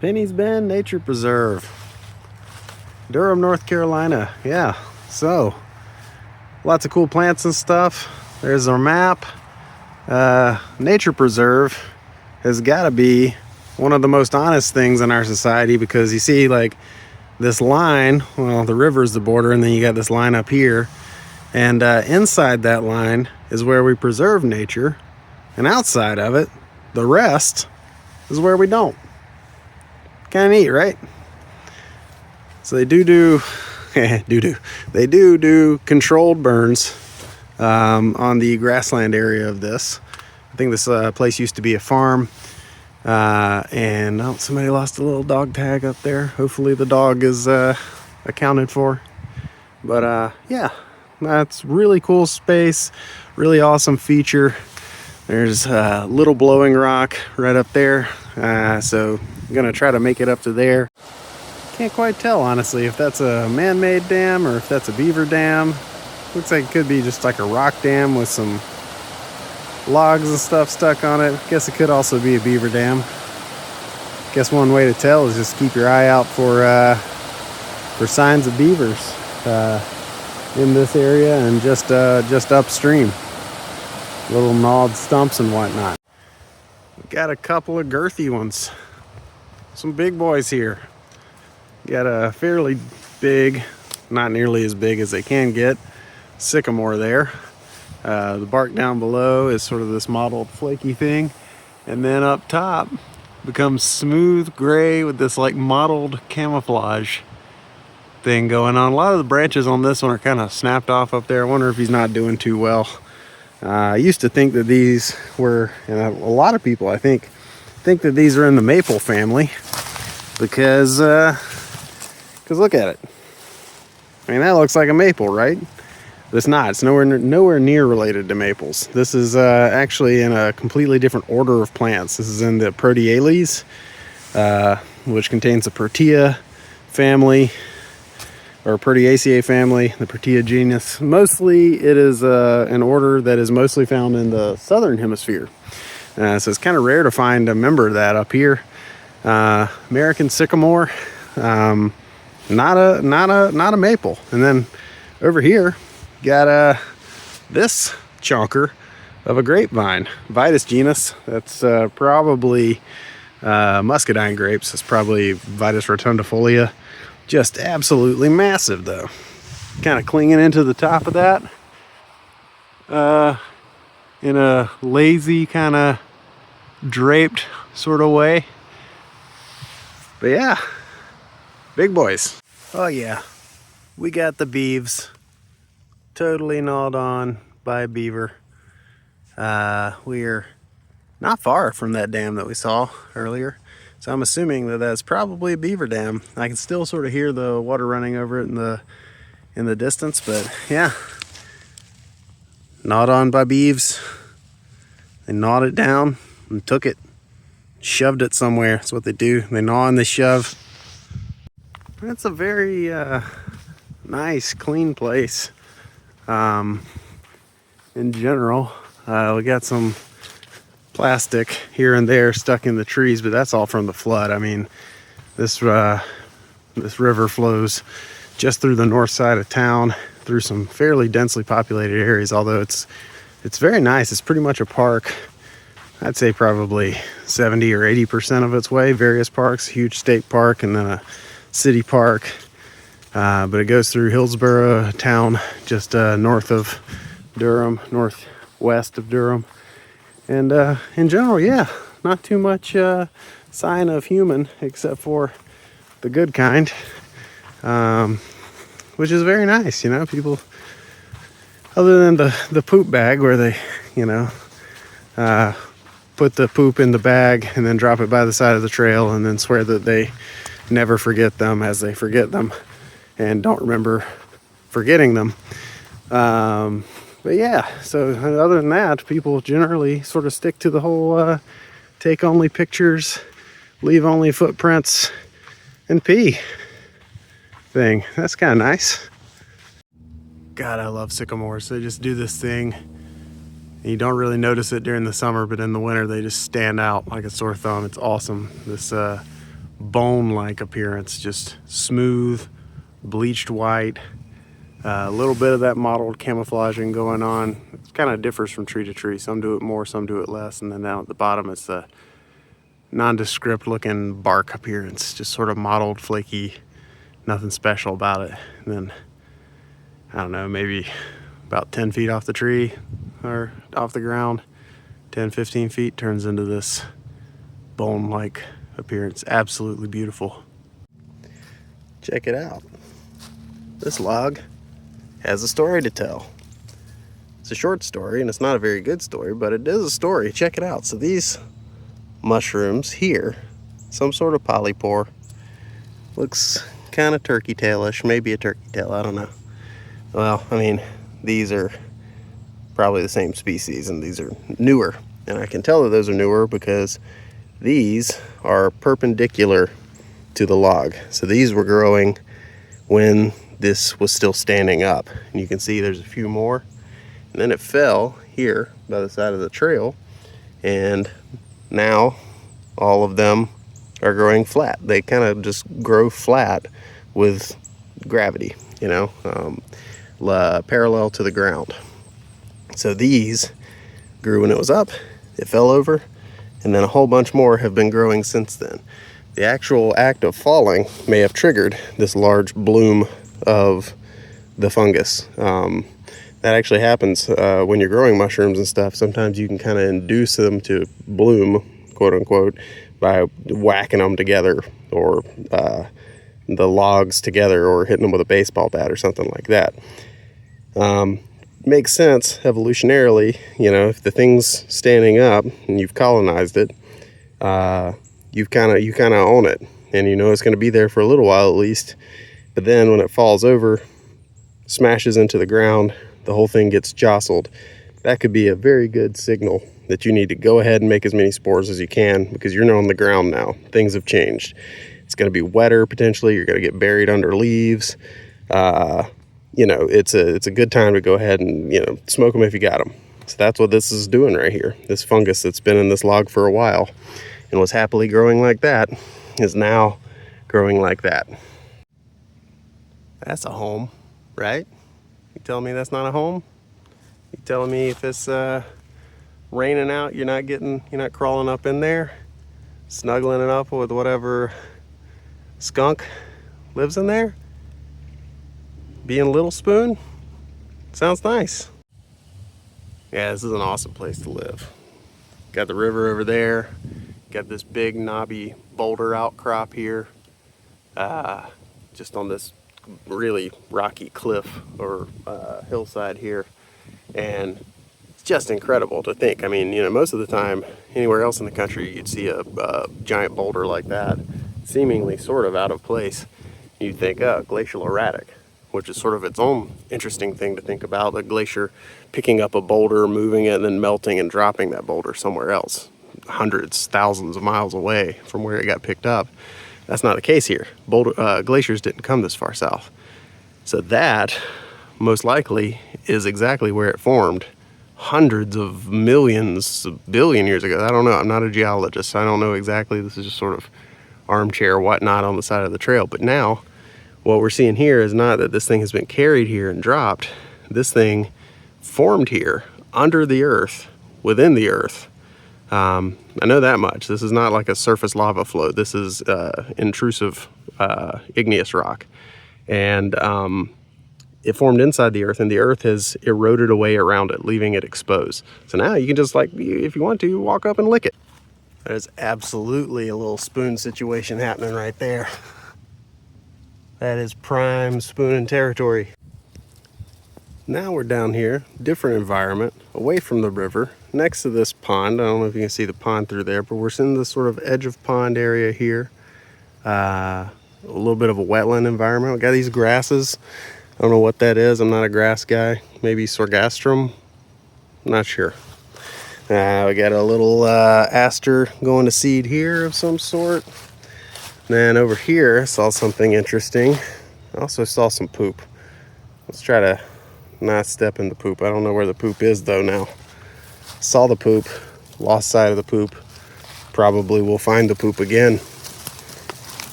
Penny's Bend Nature Preserve, Durham, North Carolina. Yeah, so lots of cool plants and stuff. There's our map. Nature Preserve has got to be one of the most honest things in our society, because you see, like, this line, well, the river's the border, and then you got this line up here, and inside that line is where we preserve nature, and outside of it, the rest is where we don't. Kind of neat, right? So they do they do controlled burns on the grassland area of this. I think this place used to be a farm, and somebody lost a little dog tag up there. Hopefully the dog is accounted for. But yeah, that's really cool space, really awesome feature. There's a little blowing rock right up there, so I'm gonna try to make it up to there. Can't quite tell, honestly, if that's a man-made dam or if that's a beaver dam. Looks like it could be just like a rock dam with some logs and stuff stuck on it. Guess it could also be a beaver dam. Guess one way to tell is just keep your eye out for signs of beavers in this area and just upstream. Little gnawed stumps and whatnot. We got a couple of girthy ones. Some big boys here. Got a fairly big, not nearly as big as they can get, sycamore there. The bark down below is sort of this mottled flaky thing, and then up top becomes smooth gray with this like mottled camouflage thing going on. A lot of the branches on this one are kind of snapped off up there. I wonder if he's not doing too well. I used to think that these were, and a lot of people I think that these are in the maple family, because look at it. I mean, that looks like a maple, right? But it's not. It's nowhere near related to maples. This is actually in a completely different order of plants. This is in the Proteales, which contains the Protea family, or Proteaceae family, the Protea genus. Mostly it is an order that is mostly found in the southern hemisphere. So it's kind of rare to find a member of that up here. American sycamore, not a maple. And then over here, got this chonker of a grapevine, Vitis genus. That's probably muscadine grapes. It's probably Vitis rotundifolia. Just absolutely massive, though. Kind of clinging into the top of that in a lazy kind of draped sort of way. But yeah, big boys. Oh yeah, we got the beeves totally gnawed on by a beaver. We're not far from that dam that we saw earlier, so I'm assuming that that's probably a beaver dam. I can still sort of hear the water running over it in the distance, but yeah, gnawed on by beeves. They gnawed it down and took it, shoved it somewhere. That's what they do. They gnaw and they shove. It's a very nice, clean place. In general, we got some plastic here and there stuck in the trees, but that's all from the flood. I mean, this river flows just through the north side of town, through some fairly densely populated areas. Although it's very nice. It's pretty much a park. I'd say probably 70 or 80% of its way. Various parks, huge state park, and then a city park. But it goes through Hillsborough town, just north of Durham, northwest of Durham. And in general, yeah, not too much sign of human, except for the good kind, which is very nice. You know, people, other than the poop bag where they, you know, put the poop in the bag and then drop it by the side of the trail and then swear that they never forget them as they forget them and don't remember forgetting them. But yeah, so other than that, people generally sort of stick to the whole take only pictures, leave only footprints, and pee thing. That's kind of nice. God, I love sycamores. They just do this thing. You don't really notice it during the summer, but in the winter they just stand out like a sore thumb. It's awesome. This bone-like appearance, just smooth, bleached white. A little bit of that mottled camouflaging going on. It kind of differs from tree to tree. Some do it more, some do it less. And then down at the bottom, it's the nondescript looking bark appearance, just sort of mottled, flaky, nothing special about it. And then, I don't know, maybe about 10 feet off the tree or off the ground, 10, 15 feet, turns into this bone-like appearance. Absolutely beautiful. Check it out. This log has a story to tell. It's a short story, and it's not a very good story, but it is a story. Check it out. So these mushrooms here, some sort of polypore, looks kind of turkey tailish, maybe a turkey tail, I don't know. Well, I mean, these are probably the same species, and these are newer. And I can tell that those are newer because these are perpendicular to the log. So these were growing when this was still standing up. And you can see there's a few more. And then it fell here by the side of the trail, and now all of them are growing flat. They kind of just grow flat with gravity, you know, parallel to the ground. So these grew when it was up, it fell over, and then a whole bunch more have been growing since then. The actual act of falling may have triggered this large bloom of the fungus. That actually happens when you're growing mushrooms and stuff. Sometimes you can kind of induce them to bloom, quote unquote, by whacking them together, or the logs together, or hitting them with a baseball bat or something like that. Makes sense evolutionarily, you know, if the thing's standing up and you've colonized it, you kind of own it, and you know it's going to be there for a little while at least. But then when it falls over, smashes into the ground, the whole thing gets jostled. That could be a very good signal that you need to go ahead and make as many spores as you can, because you're not on the ground now. Things have changed. It's going to be wetter potentially. You're going to get buried under leaves. You know, it's a good time to go ahead and, you know, smoke them if you got them. So that's what this is doing right here. This fungus that's been in this log for a while and was happily growing like that is now growing like that. That's a home, right? You telling me that's not a home? You telling me if it's raining out, you're not crawling up in there, snuggling it up with whatever skunk lives in there? Being a little spoon? Sounds nice. Yeah, this is an awesome place to live. Got the river over there. Got this big knobby boulder outcrop here. Just on this really rocky cliff or hillside here. And it's just incredible to think. I mean, you know, most of the time, anywhere else in the country, you'd see a giant boulder like that, seemingly sort of out of place. You'd think, oh, glacial erratic, which is sort of its own interesting thing to think about. The glacier picking up a boulder, moving it, and then melting and dropping that boulder somewhere else, hundreds, thousands of miles away from where it got picked up. That's not the case here. Glaciers didn't come this far south. So that, most likely, is exactly where it formed hundreds of millions, a billion years ago. I don't know. I'm not a geologist. I don't know exactly. This is just sort of armchair whatnot on the side of the trail. But now, what we're seeing here is not that this thing has been carried here and dropped. This thing formed here, under the earth, within the earth. I know that much. This is not like a surface lava flow. This is intrusive igneous rock. And it formed inside the earth, and the earth has eroded away around it, leaving it exposed. So now you can just, like, if you want to, walk up and lick it. There's absolutely a little spoon situation happening right there. That is prime spooning territory. Now we're down here, different environment, away from the river, next to this pond. I don't know if you can see the pond through there, but we're in this sort of edge of pond area here. A little bit of a wetland environment. We got these grasses. I don't know what that is. I'm not a grass guy. Maybe sorghastrum. Not sure. We got a little aster going to seed here of some sort. Then over here, I saw something interesting. I also saw some poop. Let's try to not step in the poop. I don't know where the poop is though now. Saw the poop, lost sight of the poop. Probably will find the poop again.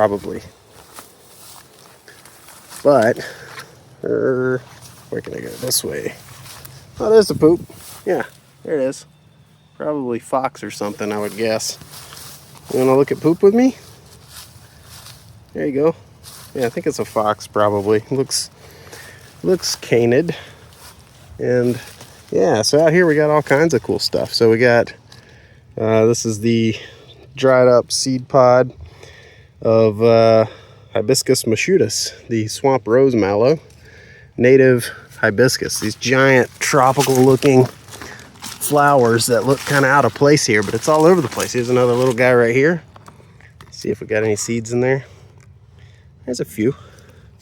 probably. But, where can I go? This way. Oh, there's the poop. Yeah, there it is. Probably fox or something, I would guess. You want to look at poop with me? There you go. Yeah, I think it's a fox probably. Looks canid. And yeah, so out here we got all kinds of cool stuff. So we got, this is the dried up seed pod of Hibiscus moschutus, the swamp rose mallow, native hibiscus. These giant tropical looking flowers that look kind of out of place here, but it's all over the place. Here's another little guy right here. Let's see if we got any seeds in there. There's a few.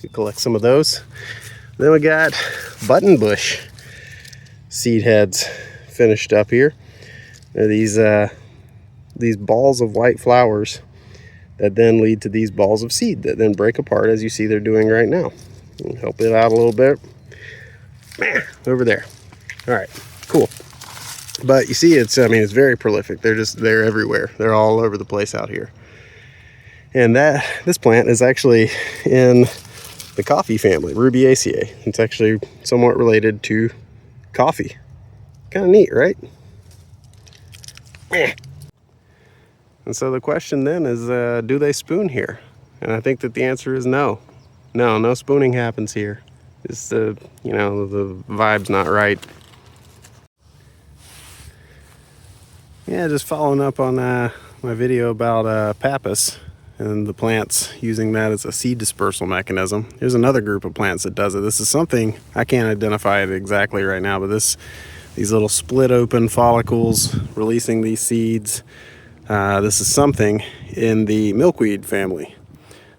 We collect some of those. Then we got buttonbush seed heads finished up here. They're these balls of white flowers that then lead to these balls of seed that then break apart, as you see they're doing right now. I'll help it out a little bit. Over there. All right, cool. But you see, it's very prolific. They're everywhere. They're all over the place out here. And this plant is actually in the coffee family, Rubiaceae. It's actually somewhat related to coffee. Kind of neat, right? And so the question then is, do they spoon here? And I think that the answer is no. No spooning happens here. It's the vibe's not right. Yeah, just following up on my video about pappus and the plants using that as a seed dispersal mechanism. Here's another group of plants that does it. This is something, I can't identify it exactly right now, but these little split open follicles releasing these seeds. This is something in the milkweed family.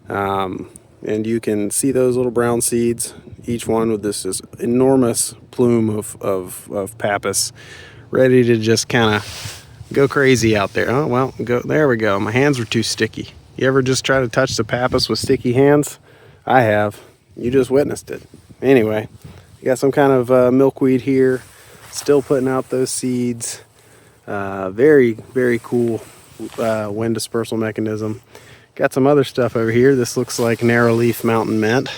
And you can see those little brown seeds, each one with this enormous plume of pappus, ready to just kind of go crazy out there. Oh, well, there we go. My hands were too sticky. You ever just try to touch the pappus with sticky hands? I have. You just witnessed it. Anyway, you got some kind of milkweed here, still putting out those seeds. Very, very cool wind dispersal mechanism. Got some other stuff over here. This looks like narrow-leaf mountain mint.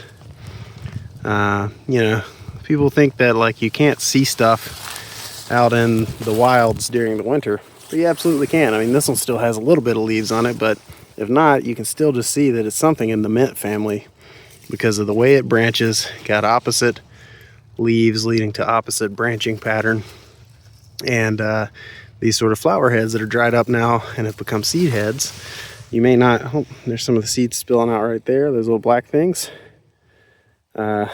People think that like you can't see stuff out in the wilds during the winter, but you absolutely can. I mean, this one still has a little bit of leaves on it, but if not, you can still just see that it's something in the mint family because of the way it branches. Got opposite leaves leading to opposite branching pattern, and these sort of flower heads that are dried up now and have become seed heads. You may not, oh, there's some of the seeds spilling out right there, those little black things. I've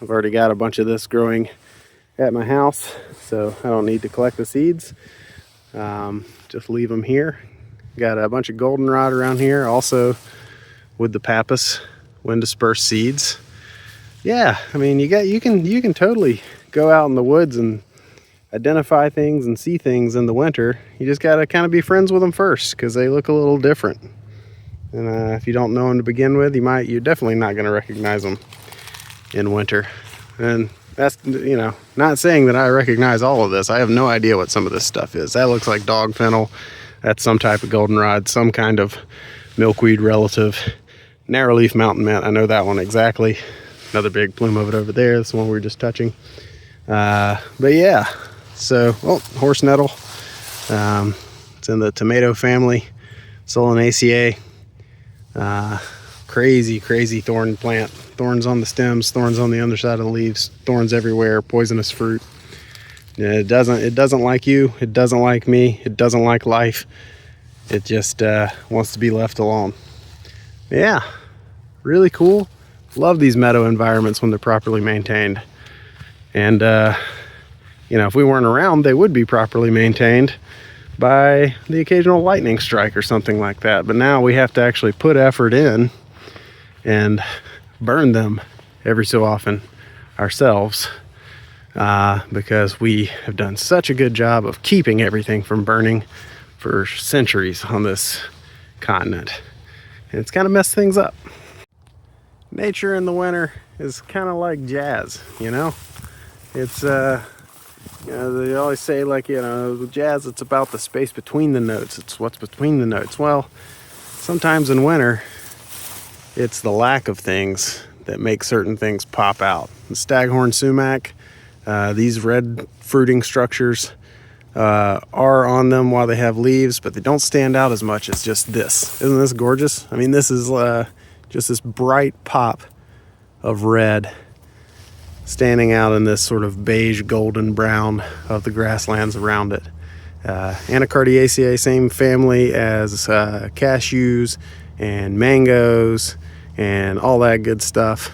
already got a bunch of this growing at my house, so I don't need to collect the seeds. Just leave them here. Got a bunch of goldenrod around here, also with the pappus wind dispersed seeds. Yeah, I mean, you can totally go out in the woods and identify things and see things in the winter. You just gotta kind of be friends with them first because they look a little different. And if you don't know them to begin with, you're definitely not going to recognize them in winter. And that's, not saying that I recognize all of this. I have no idea what some of this stuff is. That looks like dog fennel. That's some type of goldenrod, some kind of milkweed relative. Narrowleaf mountain mint, I know that one exactly. Another big plume of it over there. That's the one we were just touching. But yeah, so, horse nettle. It's in the tomato family, Solanaceae. Crazy thorn plant. Thorns on the stems, thorns on the underside of the leaves, thorns everywhere, poisonous fruit. It doesn't like you, it doesn't like me, it doesn't like life. It just wants to be left alone. Yeah, really cool. Love these meadow environments when they're properly maintained. And if we weren't around, they would be properly maintained by the occasional lightning strike or something like that. But now we have to actually put effort in and burn them every so often ourselves, because we have done such a good job of keeping everything from burning for centuries on this continent. And it's kind of messed things up. Nature in the winter is kind of like jazz, It's they always say, with jazz, it's about the space between the notes. It's what's between the notes. Well, sometimes in winter, it's the lack of things that make certain things pop out. The staghorn sumac, these red fruiting structures are on them while they have leaves, but they don't stand out as much as just this. Isn't this gorgeous? I mean, this is just this bright pop of red standing out in this sort of beige golden brown of the grasslands around it. Anacardiaceae, same family as cashews and mangoes and all that good stuff.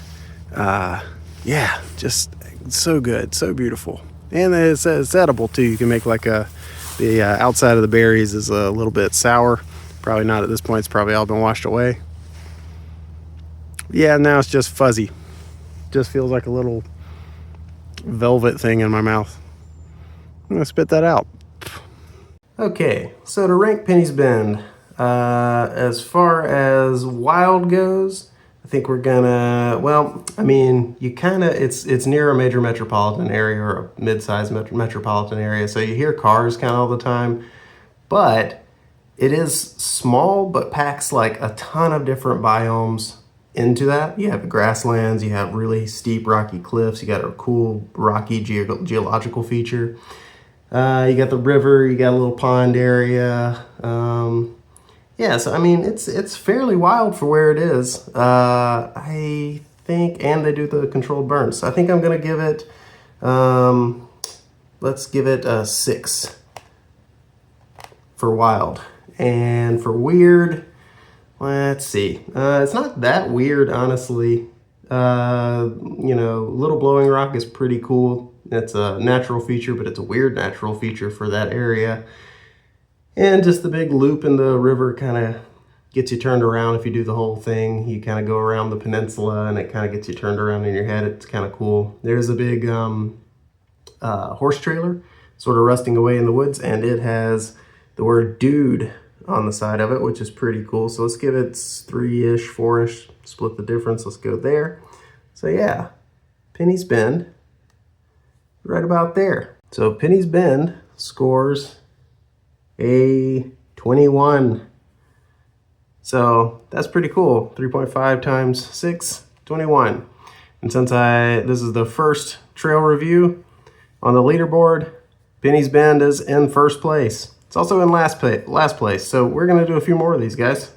Yeah, just so good, so beautiful. And it's edible too. You can make like the outside of the berries is a little bit sour. Probably not at this point, it's probably all been washed away. Yeah, now it's just fuzzy. Just feels like a little velvet thing in my mouth. I'm gonna spit that out. Okay, so to rank Penny's Bend, as far as wild goes, I think we're gonna, well, I mean, it's near a major metropolitan area or a mid-sized metropolitan area, so you hear cars kind of all the time, but it is small, but packs like a ton of different biomes into that. You have grasslands, you have really steep rocky cliffs, you got a cool rocky geological feature. You got the river, you got a little pond area. Yeah, so I mean, it's fairly wild for where it is. I think, and they do the controlled burns. So I think I'm gonna give it, let's give it a 6 for wild. And for weird, let's see. It's not that weird, honestly. You know, Little Blowing Rock is pretty cool. It's a natural feature, but it's a weird natural feature for that area. And just the big loop in the river kind of gets you turned around if you do the whole thing. You kind of go around the peninsula and it kind of gets you turned around in your head. It's kind of cool. There's a big horse trailer sort of rusting away in the woods, and it has the word dude on the side of it, which is pretty cool. So let's give it 3-ish, 4-ish, split the difference. Let's go there. So yeah, Penny's Bend, right about there. So Penny's Bend scores a 21. So that's pretty cool. 3.5 times 6, 21. And since this is the first trail review on the leaderboard, Penny's Bend is in first place. It's also in last place. So we're gonna do a few more of these, guys.